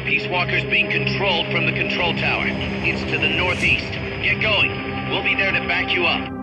Peace Walker's being controlled from the control tower. It's to the northeast. Get going. We'll be there to back you up.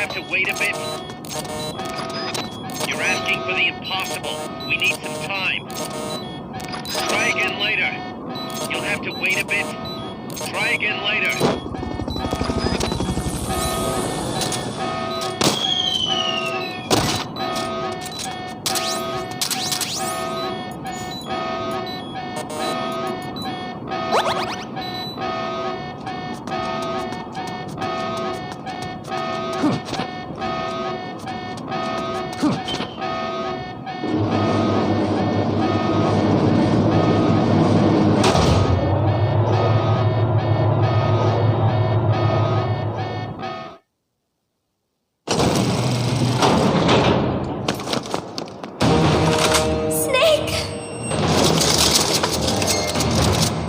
have to wait a bit. You're asking for the impossible. We need some time. Try again later. You'll have to wait a bit. Try again later.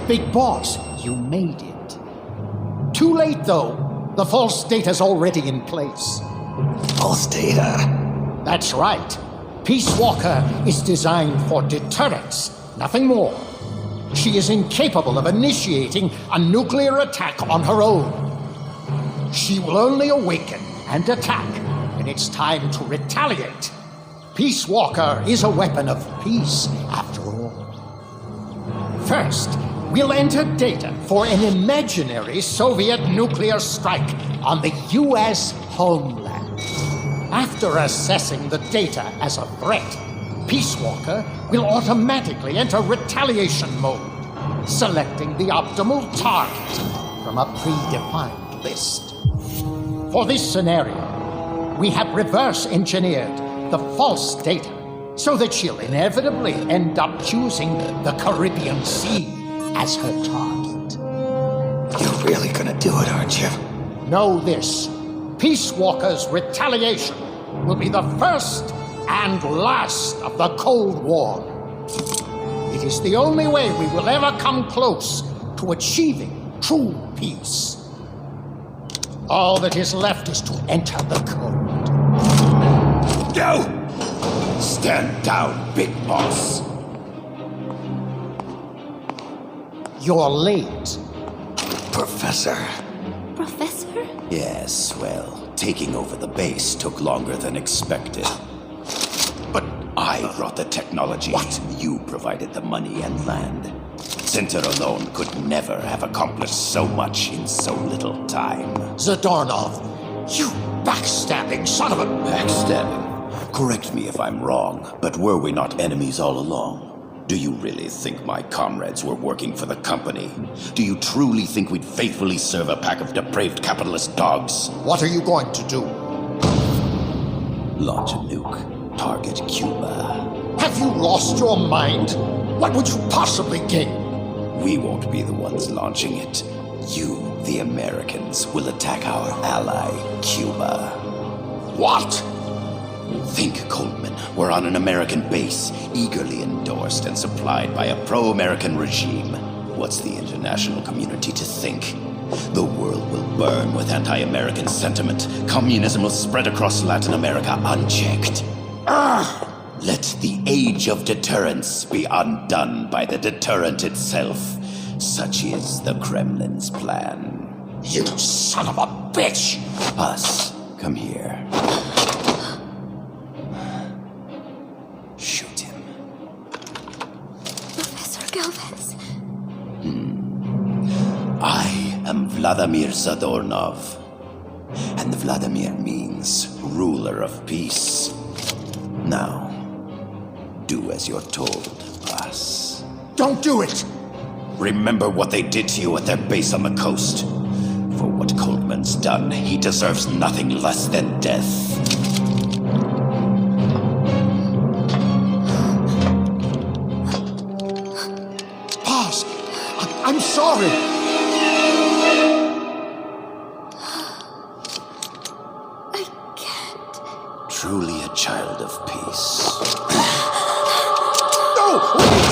Big Boss, you made it. Too late, though. The false data's already in place. False data? That's right. Peace Walker is designed for deterrence, nothing more. She is incapable of initiating a nuclear attack on her own. She will only awaken and attack when it's time to retaliate. Peace Walker is a weapon of peace, after all. First, we'll enter data for an imaginary Soviet nuclear strike on the U.S. homeland. After assessing the data as a threat, Peace Walker will automatically enter retaliation mode, selecting the optimal target from a predefined list. For this scenario, we have reverse engineered the false data so that she'll inevitably end up choosing the Caribbean Sea as her target. You're really gonna do it, aren't you? Know this. Peace Walker's retaliation will be the first and last of the Cold War. It is the only way we will ever come close to achieving true peace. All that is left is to enter the code. Go! Stand down, Big Boss. You're late. Professor. Professor? Yes, well, taking over the base took longer than expected. But I brought the technology. What? You provided the money and land. Center alone could never have accomplished so much in so little time. Zadornov, you backstabbing son of a... Backstabbing? Correct me if I'm wrong, but were we not enemies all along? Do you really think my comrades were working for the company? Do you truly think we'd faithfully serve a pack of depraved capitalist dogs? What are you going to do? Launch a nuke. Target Cuba. Have you lost your mind? What would you possibly gain? We won't be the ones launching it. You, the Americans, will attack our ally, Cuba. What? Think, Coldman, we're on an American base, eagerly endorsed and supplied by a pro-American regime. What's the international community to think? The world will burn with anti-American sentiment. Communism will spread across Latin America unchecked. Let the age of deterrence be undone by the deterrent itself. Such is the Kremlin's plan. You son of a bitch! Us, come here. Shoot him. Professor Galvez. I am Vladimir Zadornov. And Vladimir means ruler of peace. Now, do as you're told, boss. Don't do it! Remember what they did to you at their base on the coast. For what Coldman's done, he deserves nothing less than death. Boss, I'm sorry. I can't. Truly a child of peace. No! Wait!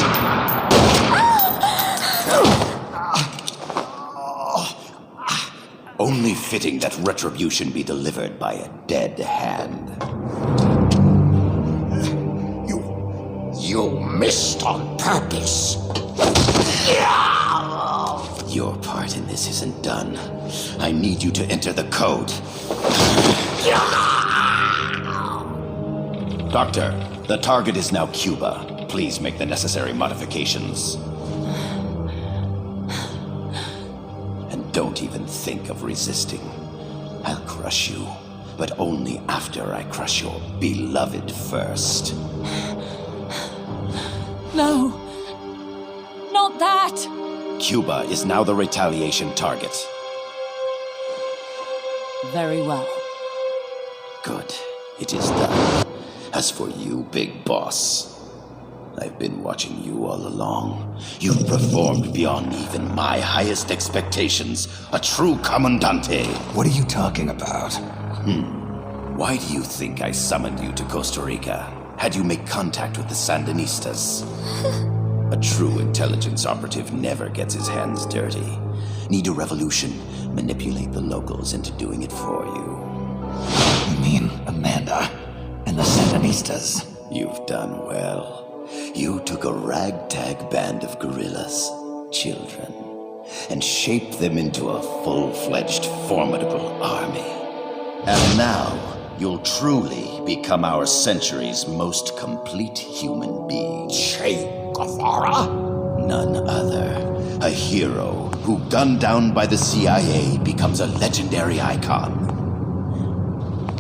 Only fitting that retribution be delivered by a dead hand. You missed on purpose. Your part in this isn't done. I need you to enter the code. Doctor, the target is now Cuba. Please make the necessary modifications. And don't even think of resisting. I'll crush you, but only after I crush your beloved first. No. Not that! Cuba is now the retaliation target. Very well. Good. It is done. As for you, Big Boss, I've been watching you all along. You've performed beyond even my highest expectations. A true comandante. What are you talking about? Why do you think I summoned you to Costa Rica? Had you make contact with the Sandinistas? A true intelligence operative never gets his hands dirty. Need a revolution? Manipulate the locals into doing it for you. You mean Amanda and the Sandinistas? You've done well. You took a ragtag band of guerrillas, children, and shaped them into a full-fledged, formidable army. And now, you'll truly become our century's most complete human being. Che Guevara? None other. A hero who, gunned down by the CIA, becomes a legendary icon.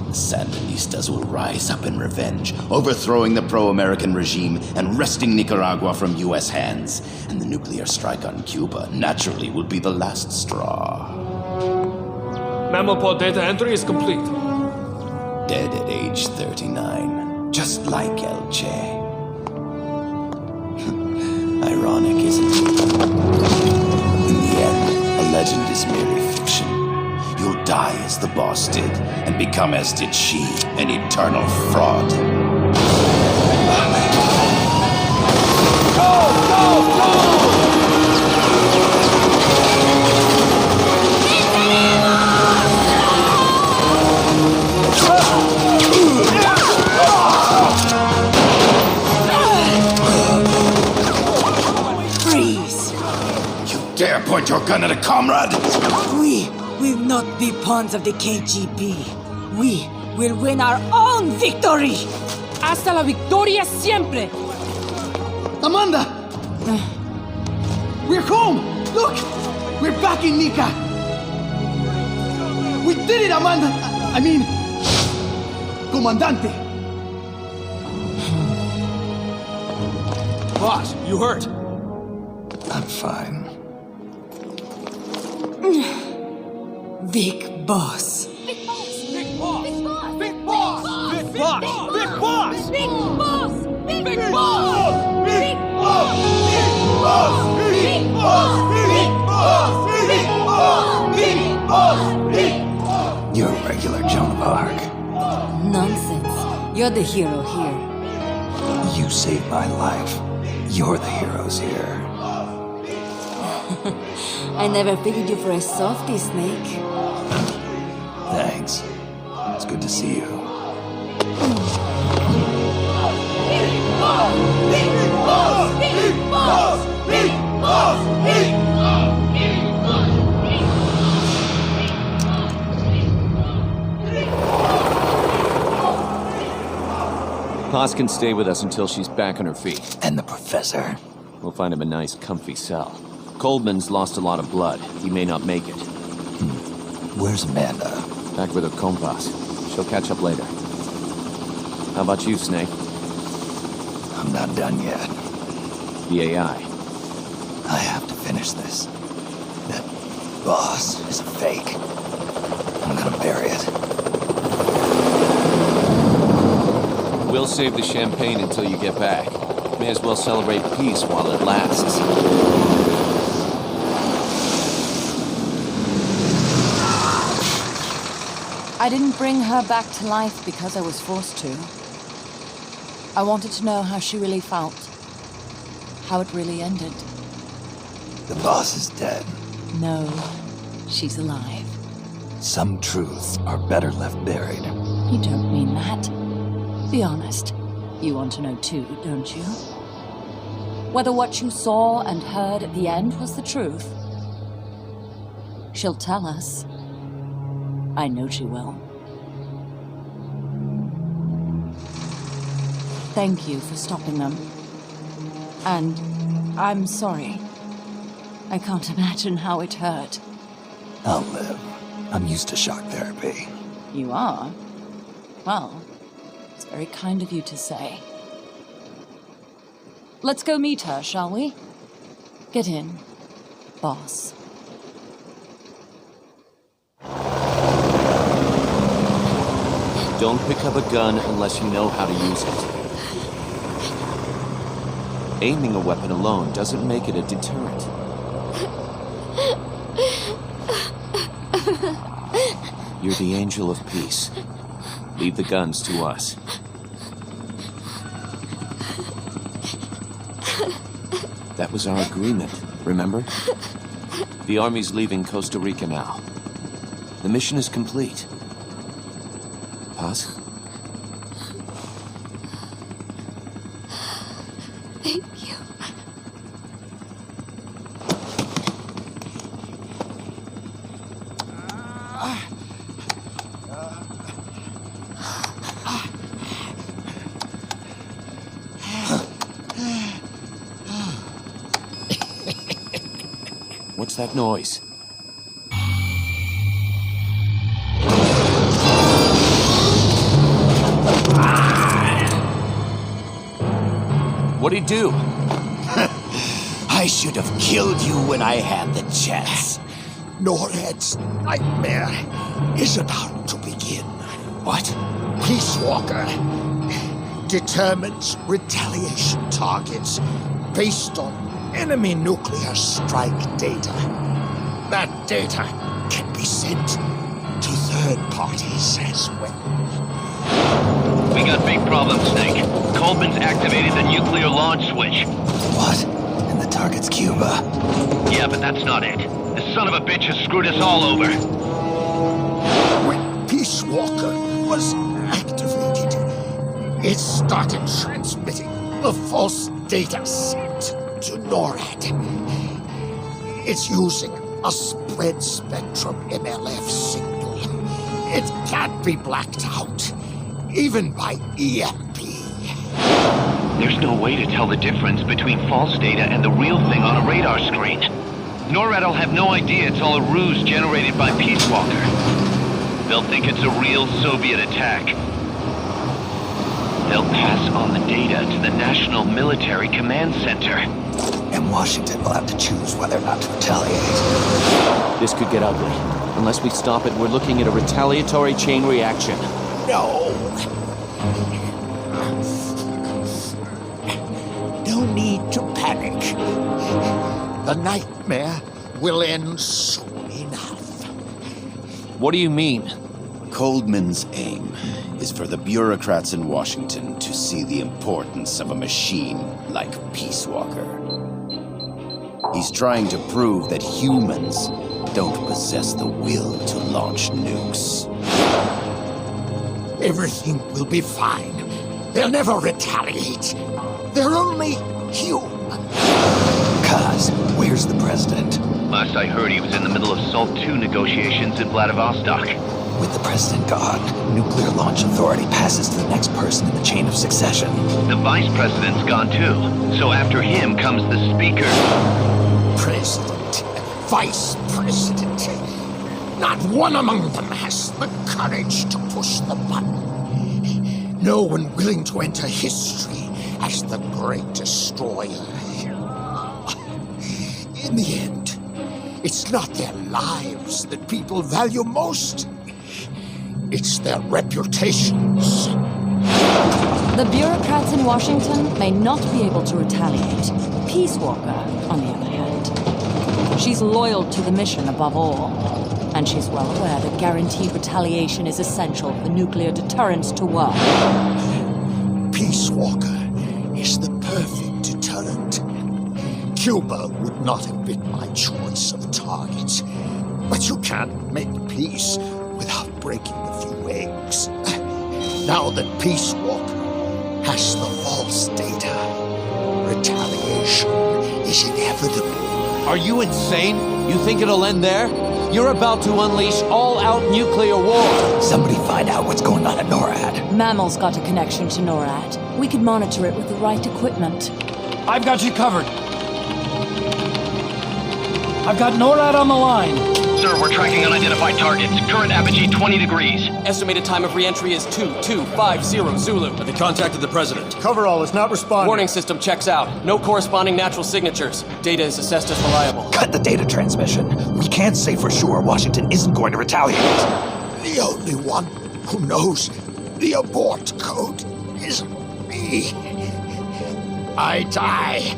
The Sandinistas will rise up in revenge, overthrowing the pro-American regime and wresting Nicaragua from U.S. hands. And the nuclear strike on Cuba, naturally, will be the last straw. Mammal pod data entry is complete. Dead at age 39, just like El Che. Ironic, isn't it? In the end, a legend is merely fiction. You'll die as the boss did, and become as did she, an eternal fraud. Freeze! You dare point your gun at a comrade? We will not be pawns of the KGB. We will win our own victory! Hasta la victoria siempre! Amanda! We're home! Look! We're back in Nica! We did it, Amanda! I mean... Comandante! Boss, you hurt? I'm fine. Big Boss. Big boss! Big boss! Big boss! Big boss! Big boss! Big Boss! Big Big Boss! boss! You're a regular Joan of Arc. Nonsense. You're the hero here. You saved my life. You're the heroes here. I never figured you for a softie, Snake. Thanks. It's good to see you. Paz can stay with us until she's back on her feet. And the professor? We'll find him a nice, comfy cell. Coldman's lost a lot of blood. He may not make it. Where's Amanda? Back with her compas. She'll catch up later. How about you, Snake? I'm not done yet. The AI. I have to finish this. That boss is a fake. I'm gonna bury it. We'll save the champagne until you get back. May as well celebrate peace while it lasts. I didn't bring her back to life because I was forced to. I wanted to know how she really felt. How it really ended. The boss is dead. No, she's alive. Some truths are better left buried. You don't mean that. Be honest. You want to know too, don't you? Whether what you saw and heard at the end was the truth. She'll tell us. I know she will. thank you for stopping them. And I'm sorry. I can't imagine how it hurt. I'll live. I'm used to shock therapy. You are? Well, it's very kind of you to say. Let's go meet her, shall we? Get in, boss. Don't pick up a gun unless you know how to use it. Aiming a weapon alone doesn't make it a deterrent. You're the angel of peace. Leave the guns to us. That was our agreement, remember? The Army's leaving Costa Rica now. The mission is complete. Paz? Thank you. What's that noise? What'd he do? I should have killed you when I had the chance. NORAD's nightmare is about to begin. What? Peace Walker determines retaliation targets based on enemy nuclear strike data. That data can be sent to third parties as well. We got big problems, Snake. Coleman's activated the nuclear launch switch. What? And the target's Cuba. Yeah, but that's not it. This son of a bitch has screwed us all over. When Peace Walker was activated, it started transmitting the false data sent to NORAD. It's using a spread spectrum MLF signal. It can't be blacked out, even by EMP. There's no way to tell the difference between false data and the real thing on a radar screen. NORAD will have no idea it's all a ruse generated by Peace Walker. They'll think it's a real Soviet attack. They'll pass on the data to the National Military Command Center. And Washington will have to choose whether or not to retaliate. This could get ugly. Unless we stop it, we're looking at a retaliatory chain reaction. No. No need to panic. The nightmare will end soon enough. What do you mean? Coleman's aim is for the bureaucrats in Washington to see the importance of a machine like Peace Walker. He's trying to prove that humans don't possess the will to launch nukes. Everything will be fine. They'll never retaliate. They're only human. Kaz, where's the president? Last I heard, he was in the middle of SALT II negotiations in Vladivostok. With the president gone, Nuclear Launch Authority passes to the next person in the chain of succession. The vice president's gone too. So after him comes the speaker. President, vice president. Not one among them has the courage to push the button. No one willing to enter history as the great destroyer. In the end, it's not their lives that people value most. It's their reputations. The bureaucrats in Washington may not be able to retaliate. Peace Walker, on the other hand, she's loyal to the mission above all. And she's well aware that guaranteed retaliation is essential for nuclear deterrence to work. Peace Walker is the perfect deterrent. Cuba would not have been my choice of targets. But you can't make peace without breaking a few eggs. Now that Peace Walker has the false data, retaliation is inevitable. Are you insane? You think it'll end there? You're about to unleash all-out nuclear war. Somebody find out what's going on at NORAD. Mammal's got a connection to NORAD. We could monitor it with the right equipment. I've got you covered. I've got NORAD on the line. Sir, we're tracking unidentified targets. Current apogee 20 degrees. Estimated time of re-entry is 2250 Zulu. Have they contacted the president? Coverall is not responding. Warning system checks out. No corresponding natural signatures. Data is assessed as reliable. Cut the data transmission. We can't say for sure Washington isn't going to retaliate. The only one who knows the abort code is me. I die,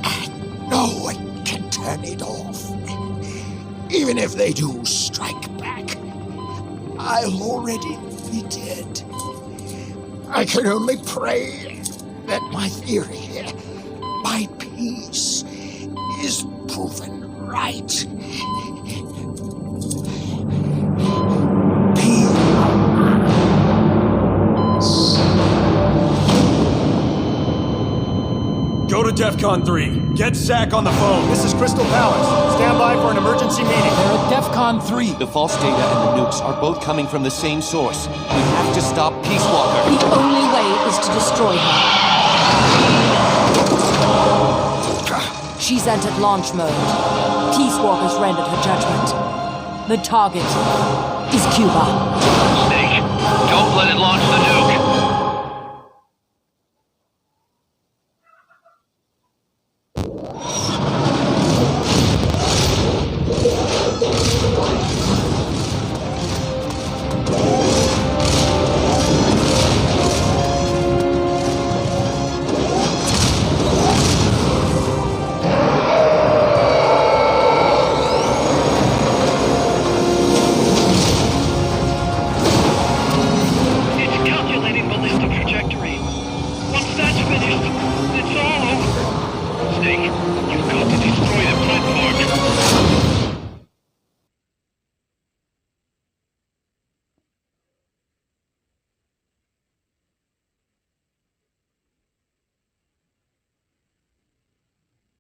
and no one can turn it off. Even if they do strike back, I'll already be dead. I can only pray that my theory, my peace, is proven right. Go to DEFCON 3. Get Zach on the phone. This is Crystal Palace. Stand by for an emergency meeting. They're at DEFCON 3. The false data and the nukes are both coming from the same source. We have to stop Peace Walker. The only way is to destroy her. She's entered launch mode. Peace Walker's rendered her judgment. The target is Cuba. Snake, don't let it launch the nuke. Snake, you've got to destroy the platform.